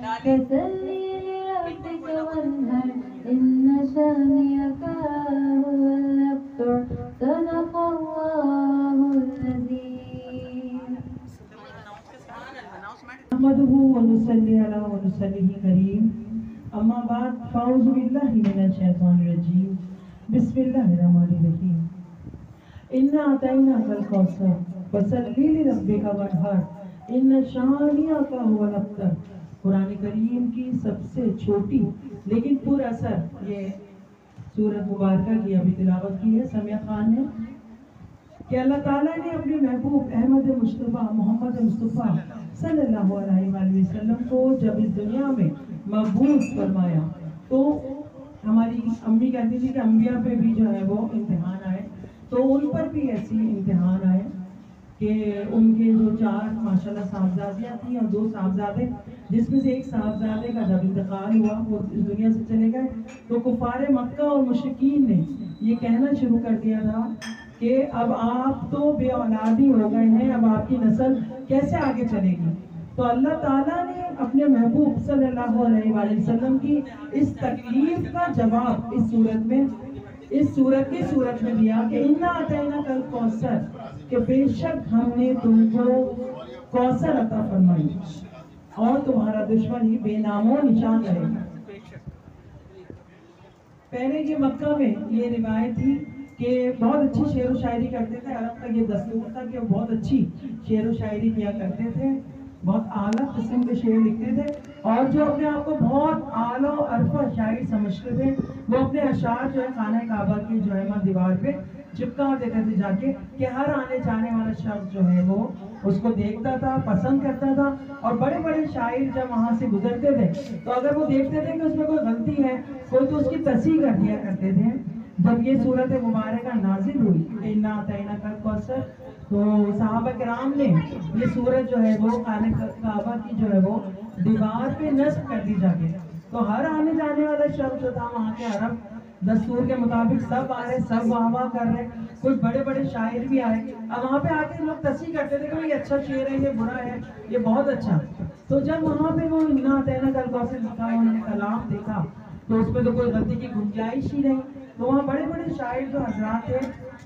फसल्लि लिरब्बिका वन्हर इन्न शानिअका हुवल अब्तर सदक़ल्लाहुल अज़ीम। नहमदुहु व नुसल्ली अला व नुसल्लिहि करीम। अम्मा बाद फ़ाऊज़ु बिल्लाहि मिनश शैतानिर रजीम। बिस्मिल्लाहिर रहमानिर रहीम। इन्ना अतैनाकल कौसर फसल्लि लिरब्बिका वन्हर इन्न शानिअका हुवल अब्तर। कुरान करीम की सबसे छोटी लेकिन पुरअसर ये सूरत मुबारका की अभी तिलावत की है समिया खान ने कि अल्लाह ताला ने अपने महबूब अहमद मुस्तफ़ा मोहम्मद मुस्तफ़ा सल्लल्लाहु अलैहि वसल्लम को जब इस दुनिया में मबूस फरमाया तो हमारी अम्मी कहती थी कि अम्बिया पे भी जो है वो इम्तिहान आए, तो उन पर भी ऐसी इम्तिहान आए कि उनके जो 4 माशाल्लाह साहबजादियाँ थी और 2 साहबजादे, जिसमें से एक साहबजादे का जब इंतकाल हुआ वो इस दुनिया से चले गए, तो कुफारे मक्का और मुशरिकीन ने ये कहना शुरू कर दिया था कि अब आप तो बे औलादी हो गए हैं, अब आपकी नस्ल कैसे आगे चलेगी। तो अल्लाह ताला ने अपने महबूब सल्लल्लाहु अलैहि वसल्लम की इस तकलीफ का जवाब इस सूरत में दिया कि इन्ना अतैनाकल कौसर, कि बेशक हमने तुमको कौसर अता फरमाई और तुम्हारा दुश्मन ही बेनामो निशान रहेगा। पहले ये मक्का में ये रिवायत थी कि बहुत अच्छी शेर व शायरी करते थे। अरब का ये दस्तूर था कि वो बहुत अच्छी शेर व शायरी किया करते थे, बहुत आला किस्म के शेर लिखते थे, और जो अपने आप को बहुत आला अरफा शायर समझते थे वो अपने अशार जो है खाना काबा की जो है दीवार पे चिपका देते थे जाके, कि हर आने जाने वाला शख्स जो है वो उसको देखता था, पसंद करता था। और बड़े बड़े शायर जब वहाँ से गुजरते थे तो अगर वो देखते थे कि उसमें कोई गलती है कोई, तो उसकी तस्हीह कर दिया करते थे। जब ये सूरत मुबारक नाजिल हुई इन्ना अतैनाकल कौसर, तो सहाबा किराम ने ये सूरत जो है वो खाने काबा की जो है वो दीवार पे नस्ब कर दी जाके। तो हर आने जाने वाला शख्स जो था वहाँ के अरब दस्तूर के मुताबिक सब आ रहे, सब वाह कर रहे, कुछ बड़े बड़े शायर भी आए। अब वहाँ पे आके लोग तस्हीह करते थे कि ये अच्छा शेर है, ये बुरा है, ये बहुत अच्छा। तो जब वहाँ पे वो इन्ना अतैनाकल कौसर लिखा, उन्होंने कलाम देखा तो उसमें तो कोई गलती की गुंजाइश ही नहीं। तो वहाँ बड़े बड़े शायर जो हजरात थे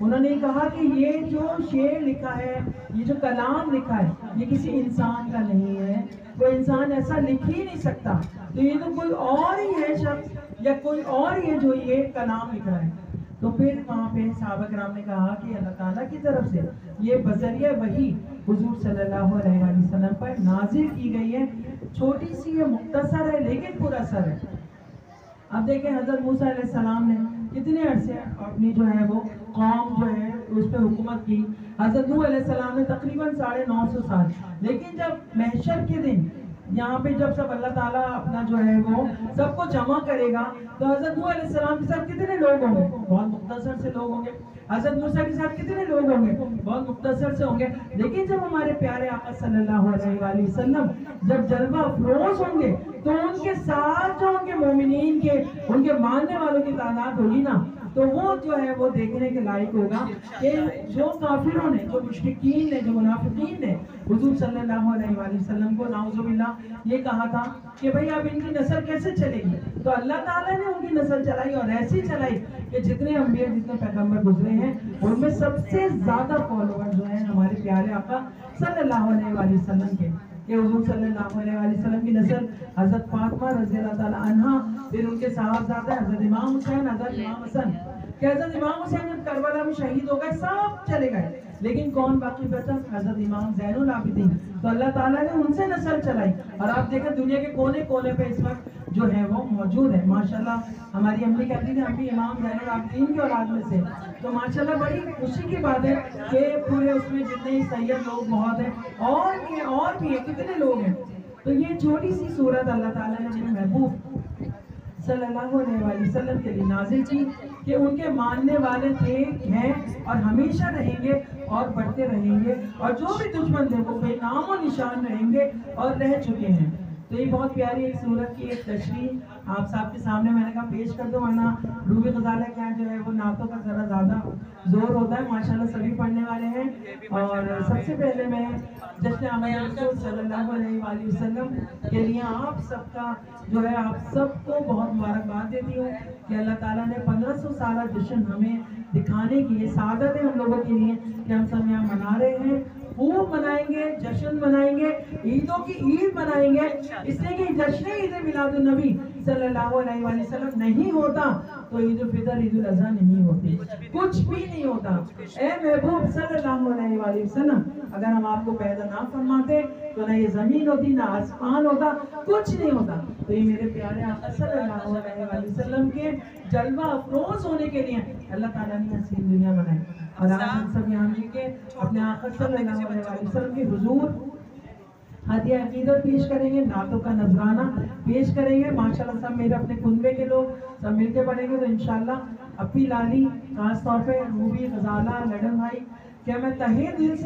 उन्होंने कहा कि ये जो शेर लिखा है, ये जो कलाम लिखा है, ये किसी इंसान का नहीं है, कोई इंसान ऐसा लिख ही नहीं सकता, तो ये तो कोई और ही है शख्स या कोई और ये जो ये कलाम लिख रहा है। तो फिर वहाँ पे सहाबा किराम ने कहा कि अल्लाह ताला की तरफ से ये बजरिया वही हुजूर सल्लल्लाहु अलैहि वसल्लम पर नाजिल की गई है। छोटी सी ये मुख्तसर है लेकिन पुरअसर है। अब देखें हजरत मूसा अलैहिस्सलाम ने कितने अरसे अपनी जो है वो कौम जो है उस पर हुकूमत की। हजरत नूह अलैहिस्सलाम ने तकरीबन 950 साल। लेकिन जब महशर के दिन यहाँ पे जब सब अल्लाह ताला अपना जो है वो सबको जमा करेगा, तो हजरत नूह अलैहिस्सलाम के साथ कितने लोग होंगे? बहुत मुख्तसर से लोग होंगे। हजरत मूसा के साथ कितने लोग होंगे? बहुत मुख्तसर से होंगे। लेकिन जब हमारे प्यारे आका सल्लल्लाहु अलैहि वसल्लम जब जलवा अफरोज होंगे तो उनके साथ जो उनके मोमिनीन के उनके मानने वालों की तादाद होगी ना, तो वो जो है वो देखने के लायक होगा कि जो काफिरों ने, जो मुश्रिकीन ने, जो मुनाफिकीन ने हुजूर सल्लल्लाहु अलैहि वसल्लम को नाउजुबिल्लाह ये कहा था कि भाई अब इनकी नस्ल कैसे चलेगी, तो अल्लाह ताला ने उनकी नस्ल चलाई और ऐसी चलाई कि जितने अम्बिया जितने पैगंबर गुजरे हैं उनमें सबसे ज्यादा फॉलोअर जो है हमारे प्यारे आका सल्लल्लाहु अलैहि वसल्लम के। हुजूर सल्लल्लाहु अलैहि वसल्लम की नस्ल हजरत फातिमा रज़ियल्लाहु ताला अन्हा, फिर उनके साहबजादे हजरत इमाम हुसैन, हजरत इमाम हसन। हजरत इमाम हुसैन जब करबला में शहीद हो गए सब चले गए, लेकिन कौन बाकी बचा? हजरत इमाम ज़ैनुल आबिदीन। तो अल्लाह ताला ने उनसे नस्ल चलाई और आप देखें दुनिया के कोने कोने पे इस वक्त जो है वो मौजूद है। माशाल्लाह हमारी अम्मी कहती थी हम भी इमाम ज़ैनुल आबिदीन के औलाद में से। तो माशाल्लाह बड़ी खुशी की बात है कि पूरे उसमें जितने सैयद लोग बहुत हैं और भी है, कितने लोग हैं। तो ये छोटी सी सूरत अल्लाह ताला ने अपने महबूब सल्लल्लाहु अलैहि वसल्लम के लिए नाज़िल की कि उनके मानने वाले थे, हैं और हमेशा रहेंगे और बढ़ते रहेंगे, और जो भी दुश्मन थे वो बेनामो निशान रहेंगे और रह चुके हैं। तो ये बहुत प्यारी एक सूरत की एक तशरीह आप सबके सामने मैंने कहा पेश कर दो, वरना रूबी ग़ज़ाला के यहाँ जो है वो नातों का ज़रा ज़्यादा जोर होता है। माशाल्लाह सभी पढ़ने वाले हैं। और सबसे पहले मैं जश्न आमद रसूल सल्लल्लाहु अलैहि वसल्लम के लिए आप सबका जो है आप सबको बहुत मुबारकबाद देती हूँ कि अल्लाह ताला ने 1500 साल जश्न हमें दिखाने की, ये सादत है हम लोगों के लिए कि हम सब यहाँ मना रहे हैं, खूब मनाएंगे, जश्न मनाएंगे, ईदों की ईद मनाएंगे। इसलिए कि जश्न ईद मिलादुन नबी सल्लल्लाहु अलैहि वसल्लम नहीं होता तो ईद उल फितर ईद उल अज़हा नहीं होती, कुछ भी नहीं होता। ए महबूब सल्लल्लाहु अलैहि वसल्लम, अगर हम आपको पैदा ना फरमाते तो ना ये जमीन होती, ना आसमान होता, कुछ नहीं होता। तो ये मेरे प्यारे आका सल्लल्लाहु अलैहि वसल्लम के जलवा अफरोज होने के लिए अल्लाह ताला ने हसीन दुनिया बनाई। और आज हम सब यहाँ मिलके अपने आका सल्लल्लाहु अलैहि वसल्लम के हुजूर हदिया अकीदत पेश करेंगे, नातों का नजराना पेश करेंगे। माशाल्लाह सब मेरे अपने कुनबे के लोग सब मिलके पढ़ेंगे तो इंशाल्लाह अपी लाली खास तौर पे रूबी ग़ज़ाला लडन भाई क्या मैं तहे दिल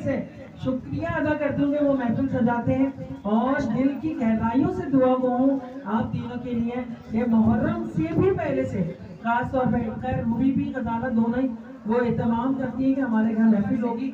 से शुक्रिया अदा करती हूँ कि वो महफिल सजाते हैं और दिल की गहराइयों से दुआ गो हूँ आप तीनों के लिए। ये मुहर्रम से भी पहले से खास तौर पर खैर रूबी भी ग़ज़ाला दोनों ही वो एहतमाम करती है कि हमारे घर महफिल होगी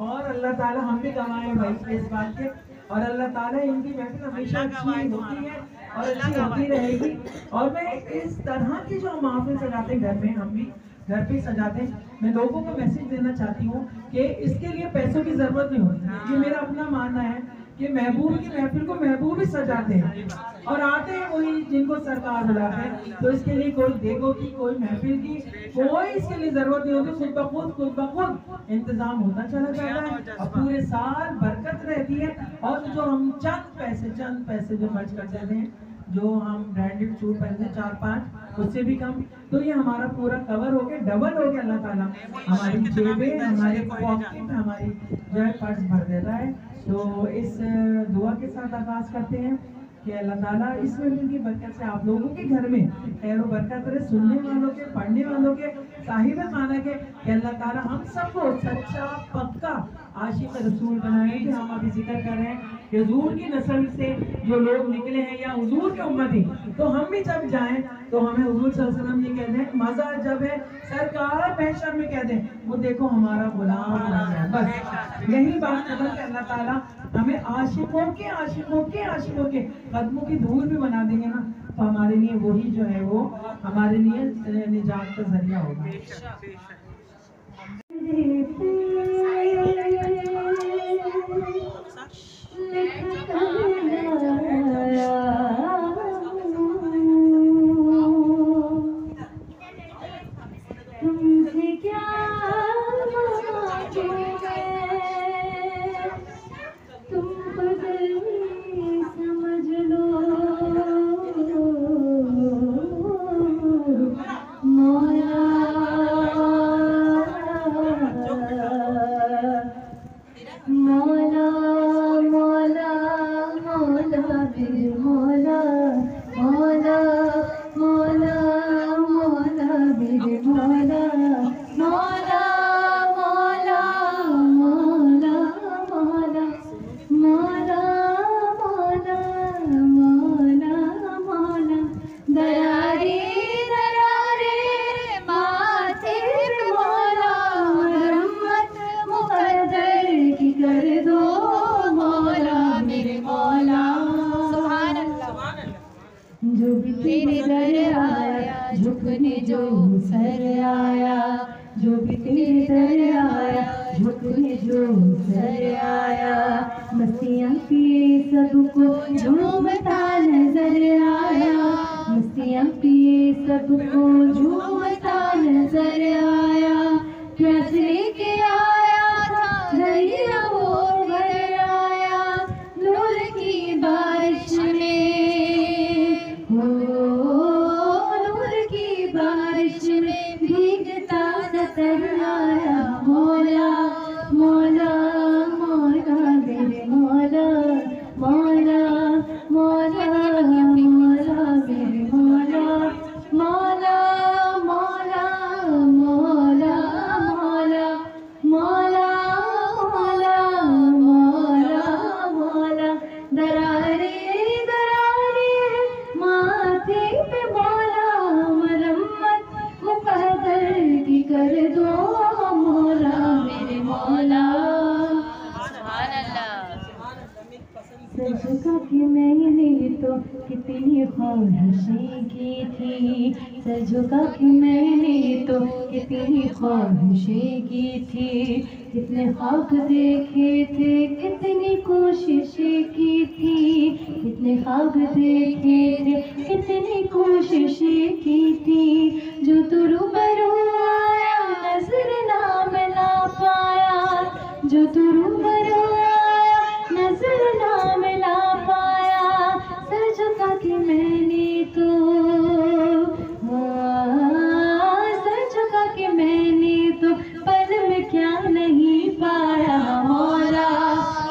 और अल्लाह ताला हम भी गवाएं भाई इस बात के। और अल्लाह ताला इनकी महफिल हमेशा अच्छी होती है और अच्छी होती रहेगी। और मैं इस तरह की जो महफिल सजाते हैं घर में, हम भी घर पे सजाते हैं, मैं लोगों को मैसेज देना चाहती हूँ कि इसके लिए पैसों की जरूरत नहीं होती। ये मेरा अपना मानना है कि महबूब की महफिल को महबूब ही सजाते हैं और आते हैं वही जिनको सरकार बुलाते हैं। तो इसके लिए कोई देखो की कोई महफिल की कोई इसके लिए जरूरत नहीं होती, खुद ब खुद इंतजाम होता चला जाता है और पूरे साल बरकत रहती है। और जो हम चंद पैसे जो खर्च कर देते हैं, जो हम ब्रांडेड सूट पहनते हैं 4-5 उससे भी कम, तो ये हमारा पूरा कवर हो गया, डबल हो गया। अल्लाह ताला हमारी जेबें, हमारे पॉकेट, हमारी जो है पर्स भर देता है। तो इस दुआ के साथ आगाज करते हैं कि अल्लाह ताला इस महफिल की बरकत से आप लोगों के घर में खैर व बरकत रहे, सुनने वालों के, पढ़ने वालों के, साहिब खाना के, कि अल्लाह ताला हम सबको सच्चा पक्का आशिक रसूल बनाए। कि हम अभी जिक्र कर रहे हैं कि हुजूर की नस्ल से जो लोग निकले हैं या हुजूर के उम्मती, तो हम भी जब जाएं तो हमें हुजूर सल्लल्लाहु अलैहि वसल्लम ये कहते हैं मजा जब है सरकार महशर में कहते हैं वो देखो हमारा गुलाम बन गया। बस यही बात खत्म कि अल्लाह ताला हमें आशिकों के कदमों की धूल भी बना देंगे ना, तो हमारे लिए वही जो है वो हमारे लिए निजात का जरिया होगा। तुमसे क्या तुम बदल समझ लो मौला, मौला मौला मौला मेरे मौला, मौला मौला मौला मेरे मौला, मौला मौला मौला मौला मौला मौला मौला मौला दरारे दरारे माथे पे मौला रहमत मुकद्दर की कर दो मौला मेरे मौला। सुभान अल्लाह। जो भी तेरे दर आया झुकने जो सर आया, जो भी तेरे दर आया झुकने जो सर आया, मस्तियाँ पिए सबको झूमता नजर आया, मस्तियाँ पिए सबको झूमता नजर आया। प्यास लेके आया था दरिया वो भर आया, नूर की बारिश में हो, नूर की बारिश में भीगता नजर आया। मौला मौला मौला मेरे मौला, मौला मौला मौला मेरे मौला, मौला मौला मौला मौला मौला मौला मौला मौला दरा मैंने तो कितनी ख्वाहिशें की थी, सर झुका के मैंने तो कितनी ख्वाहिशें की थी, कितने ख्वाब देखे थे, कितनी कोशिशें की थी, कितने ख्वाब देखे थे, कितनी कोशिशें की थी, जो तू रूबरू आया नजर ना मिला पाया, जो तू रूबरू आया नजर ना मिला पाया, सर झुका के मैंने तो सर झुका के मैंने तो पल में क्या नहीं पाया। मौला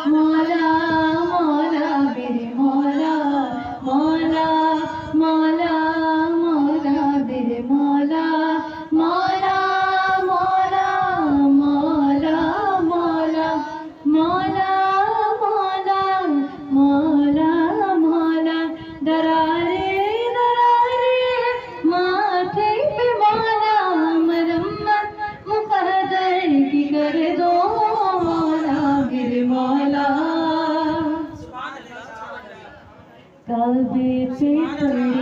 मौला मौला मेरे मौला, मौला मौला मौला मेरे मौला, मौला मौला मौला मौला मौला मौला मौला मौला, दरारे दरारे माथे पे मौला, मरम्मत मुक़द्दर की कर दो मौला मेरे मौला। काबे पे पड़ी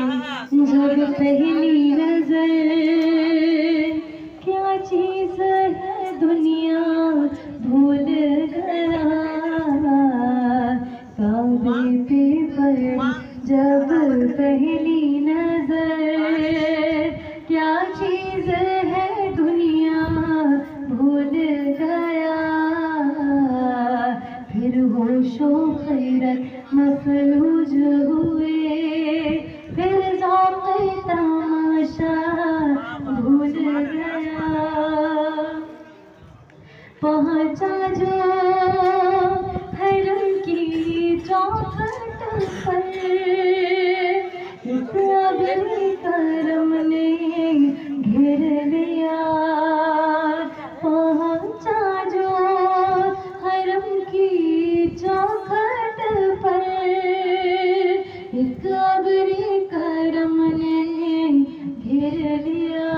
जब पहली नजर, क्या चीज है दुनिया भूल गया, काबे पे पड़ी जब पहली नजर, क्या चीज है दुनिया भूल गया, फिर होशो खैरत मफलूज हुए, फिर ज़ौक़ तमाशा भूल गया, पहुँचा जो हरम की चौखट पर, एक अबरी करम ने घेर लिया, पहुँचा जो हरम की चौखट पर, एक अबरी करम ने घेर लिया,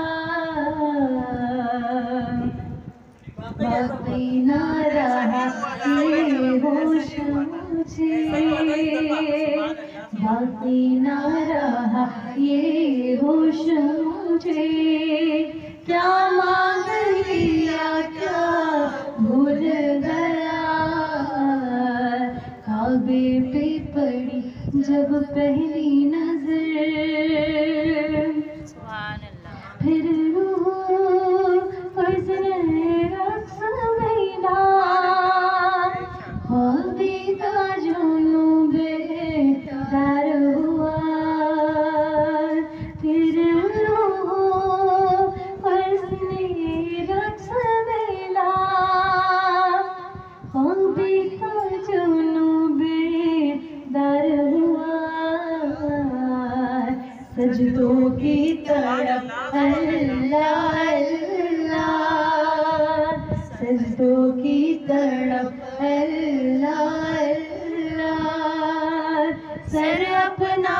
बाकी ना रहा ये होश मुझे, बाकी ना रहा ये होश मुझे, क्या मांग लिया क्या भूल गया, काबे पे पड़ी जब पहली नजर, फिर रक्स मैला, हौदी का जुनून बेदार हुआ, फिर रक्स मैला, हौदी का जुनून बेदार हुआ, सजदों की तरफ अल्लाह अल्लाह, सजदों की तरफ अल्लाह अल्लाह, सर अपना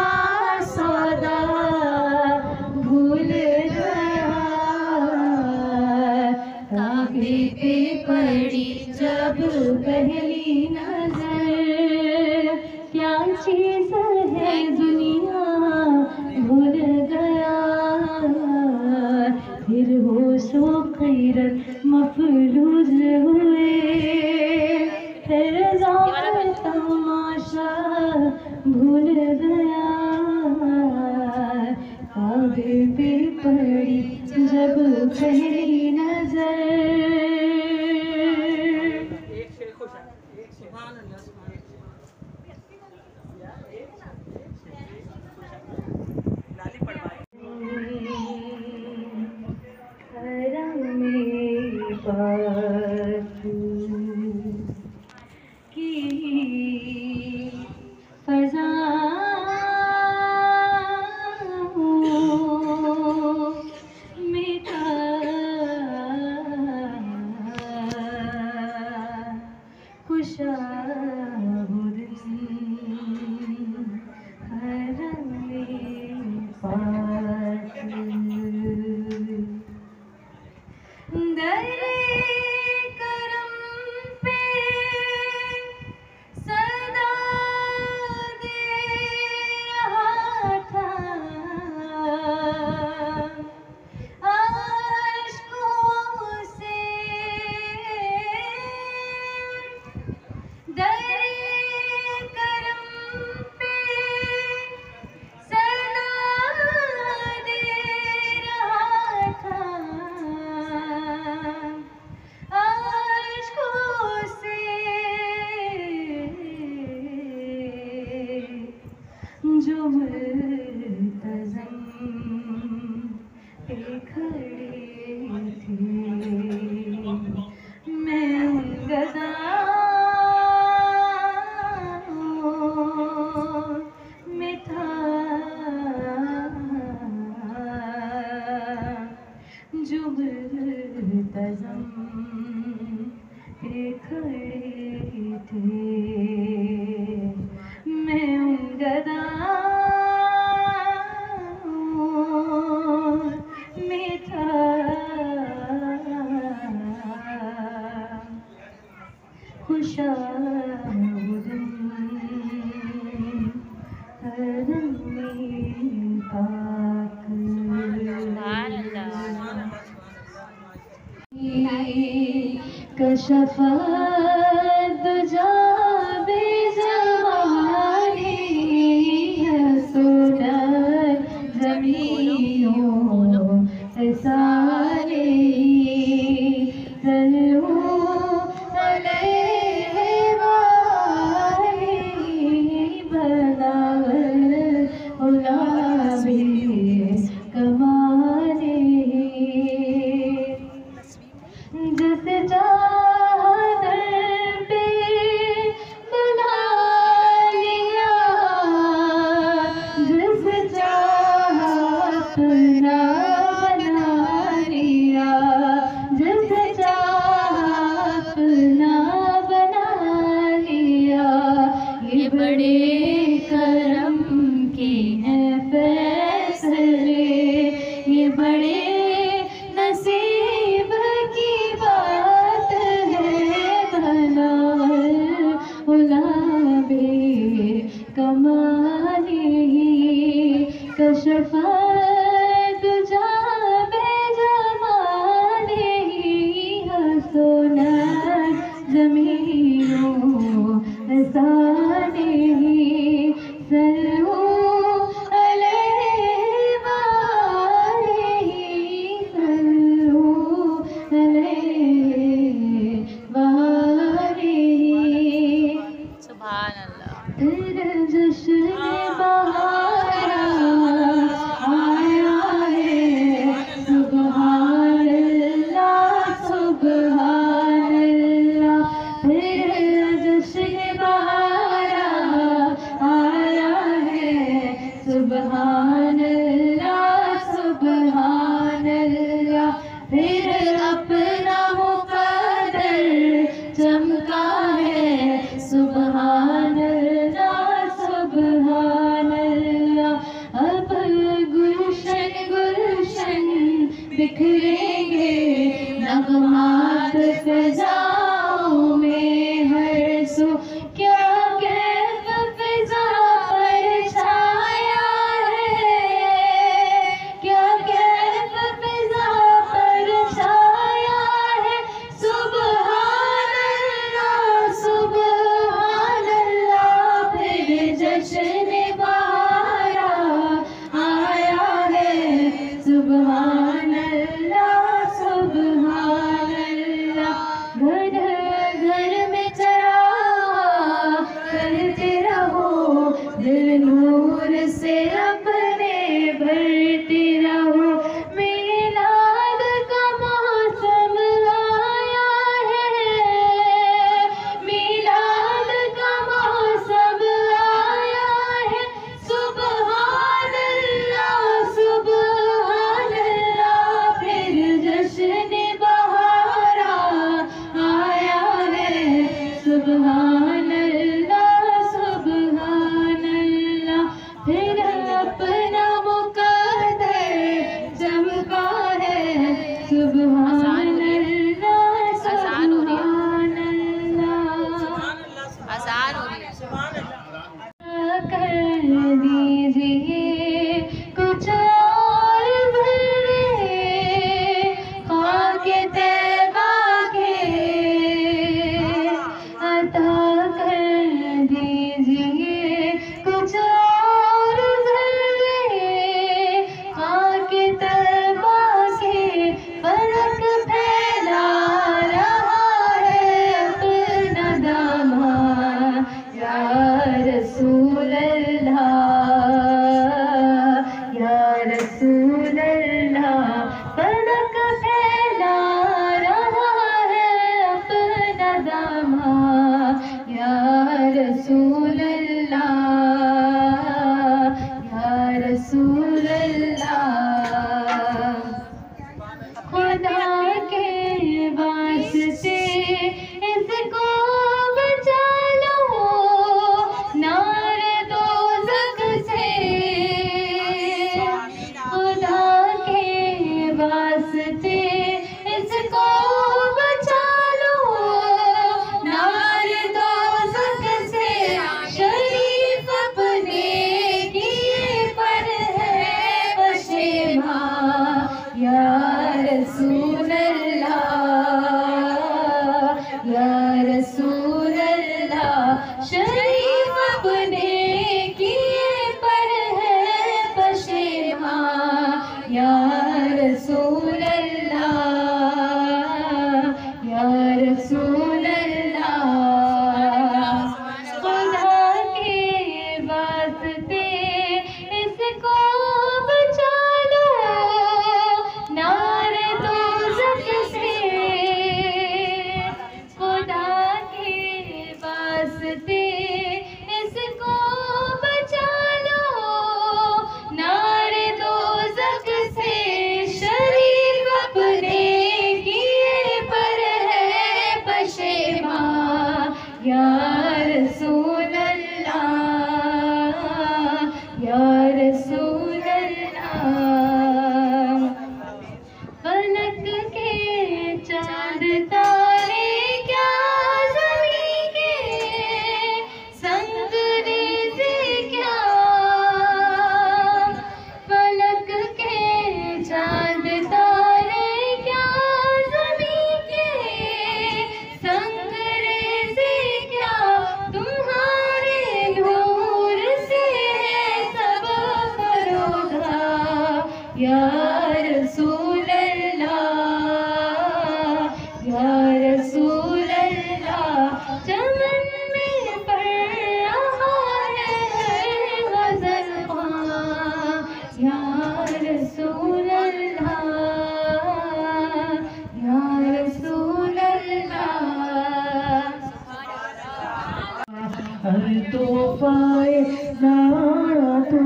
सौदा भूल गया, काबे पे पड़ी जब पहली नजर, क्या चीज है दुनिया भूल गया, फिर होशो खैरत मफलूज हुए, फिर ज़ौक़ तमाशा भूल गया, काबे पे पड़ी जब पहली नजर। जो मुल्तज़म पे खड़े थे, मैं उन गदारों में था जो मुल्तज़म पे खड़े थे, मैं उन गदारों में था। खुशावदन हरम में पाक कशफ दुजा बेज़माने हसूदर ज़मीनों सारे सल्लू अलैहि वाले बलावल उलाबे कमाले। जिस चादर पे बुला लिया, जिस चाह अपना बना लिया, जिस चाह अपना बना लिया, ये बड़े करम के हैं फैसले, ये बड़े नसीब की बात है। भलावल उलाबे कमाले कशफ दुजा बेज़माने हसूदर ज़मीनों सारे सल्लू अलैहि सल्लू अलैहि वाले। सुभान अल्लाह। तेरे जश्न बहारा आया है, सुभान अल्लाह सुभान अल्लाह। तेरे जश्न बहारा आया है, वास्ते इसको बचा लो नारे दोज़ख से, खुदा के वास्ते इसको बचा लो नारे दोज़ख से। शरीफ अपने किए पर है पशेमा, या रसूल अल्लाह, या रसूल अल्लाह। फलक के चांद तारे क्या ज़मीं के संग रेज़े क्या, फलक के चांद तारे क्या ज़मीं के संग रेज़े क्या, तुम्हारे नूर से है सब फरोगा, या रसूल अल्लाह, या रसूल अल्लाह। चमन में पड़ रहा है गज़ल ख़्वां, या रसूल अल्लाह, या रसूल अल्लाह। हर तोहफाए नातो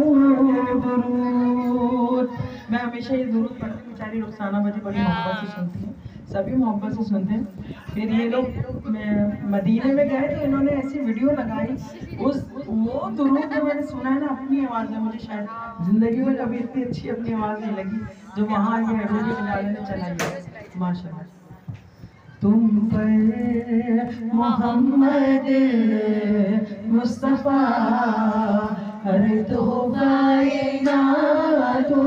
दुरूद। मैं हमेशा ये दुरूद पढ़ती हूँ, बेचारी रुखसाना मुझे बड़ी मोहब्बत से सुनती है, सभी मोहब्बत से सुनते हैं। फिर ये लोग मदीने में गए तो इन्होंने ऐसी वीडियो लगाई, वो दुरूद जो मैंने सुना है ना अपनी आवाज़ में, मुझे शायद ज़िंदगी में कभी इतनी अच्छी अपनी आवाज़ नहीं लगी जो वहाँ ये रेडियो बजाने ने चलाई है। माशाल्लाह। तुम पर मोहम्मद मुस्तफ़ा हर तोहफाए नातो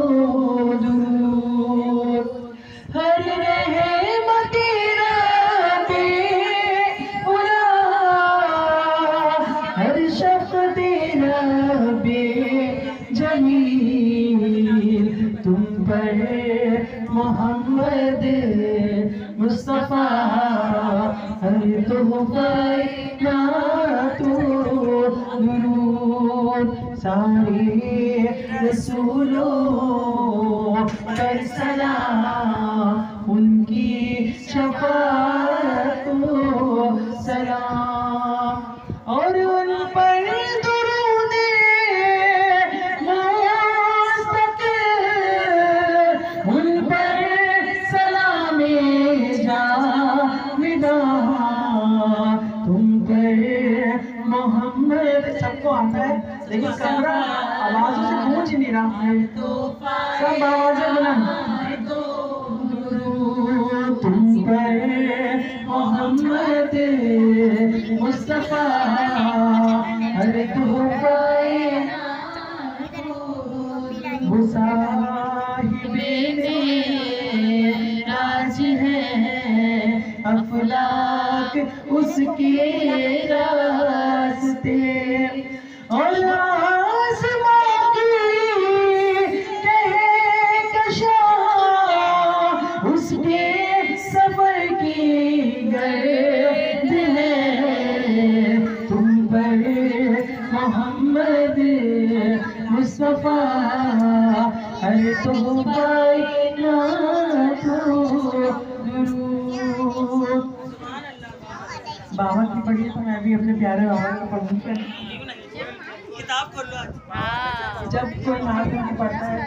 दुरूद, हर रहमत रब्बे उला, हर शफ़क़त रब्बे जमील। तुम पर मोहम्मद मुस्तफ़ा हर तोहफाए नातो दुरूद, सारे रसूलों पर सलाम, उनकी शफ़ाअत को सलाम, और उन पर दुरूद मुस्तक़िल, उन पर सलामे जाविदा। तुम पर मोहम्मद, सबको आता है लेकिन कमरा आवाज़ों से गूंज नहीं रहा है, सब आवाज़ें बुलंद। तुम पर मोहम्मद मुस्तफ़ा हर तोहफाए वो साहिबे राज है, अफलाक उसके रास्ते, और आसमां की कहकशां उसके सफर की गर्द है। तुम पर मोहम्मद मुस्तफ़ा हर तोहफाए नातो दुरूद। बाबा की पढ़ी तो मैं भी अपने प्यारे बाबा की पढ़ूंगी। किताब खोल लो, जब कोई नात पढ़ता है